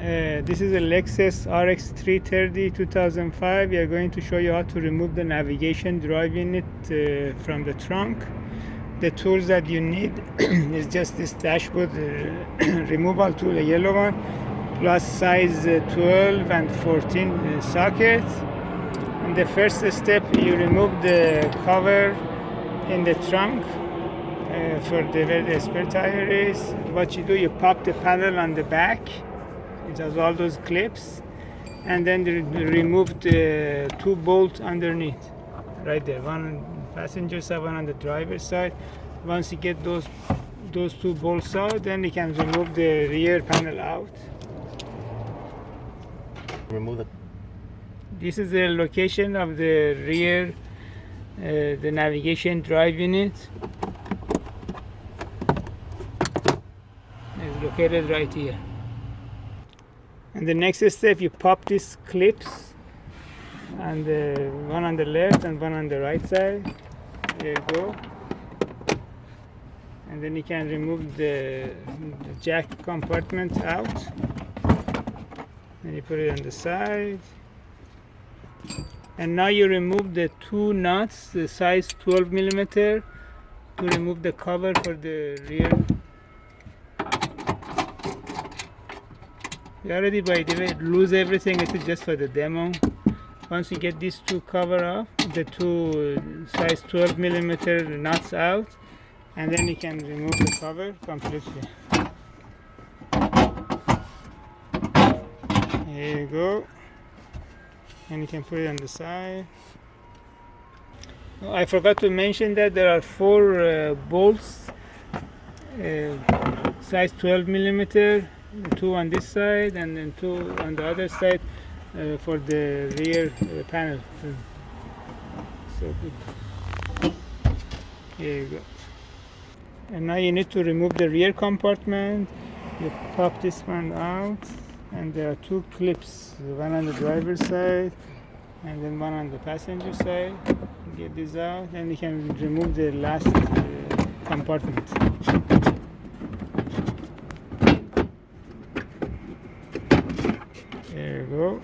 This is a Lexus RX330 2005. We are going to show you how to remove the navigation drive unit from the trunk. The tools that you need is just this dashboard removal tool, a yellow one, plus size 12 and 14 sockets. And the first step, you remove the cover in the trunk for where the spare tire is. What you do, you pop the panel on the back. It has all those clips, and then remove the two bolts underneath, right there, one on the passenger side, one on the driver's side. Once you get those two bolts out, then you can remove the rear panel out. Remove it. This is the location of the rear, the navigation drive unit. It's located right here. And the next step, you pop these clips, and one on the left and one on the right side. There you go. And then you can remove the jack compartment out. And you put it on the side. And now you remove the two nuts, the size 12 millimeter, to remove the cover for the rear. We already, by the way, lose everything. It is just for the demo. Once you get these two cover off, the two size 12 millimeter nuts out, and then you can remove the cover completely. There you go. And you can put it on the side. Oh, I forgot to mention that there are four bolts, size 12 millimeter. Two on this side and then two on the other side for the rear panel. So good. Here you go. And now you need to remove the rear compartment. You pop this one out, and there are two clips, one on the driver's side and then one on the passenger side. Get this out, and you can remove the last compartment. There you go.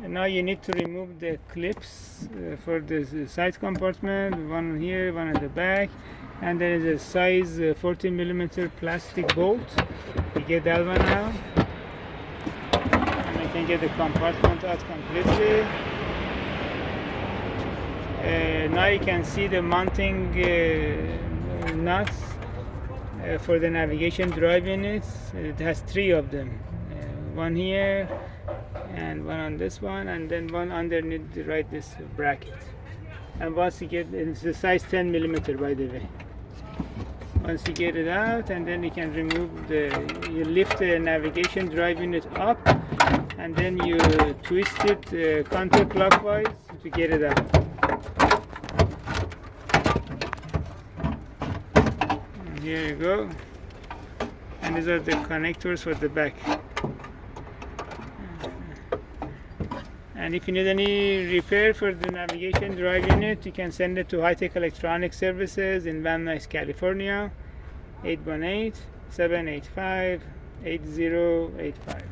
And now you need to remove the clips for the side compartment, one here, one at the back, and there is a size 14 millimeter plastic bolt. You get that one out, and you can get the compartment out completely. Now you can see the mounting nuts for the navigation drive units. It has three of them, one here and one on this one, and then one underneath this bracket. And once you get, it's the size 10 millimeter, by the way. Once you get it out, and then you can remove you lift the navigation drive unit up, and then you twist it counterclockwise to get it out. Here you go, and these are the connectors for the back. And if you need any repair for the navigation drive unit, you can send it to High Tech Electronic Services in Van Nuys, California, 818-785-8085.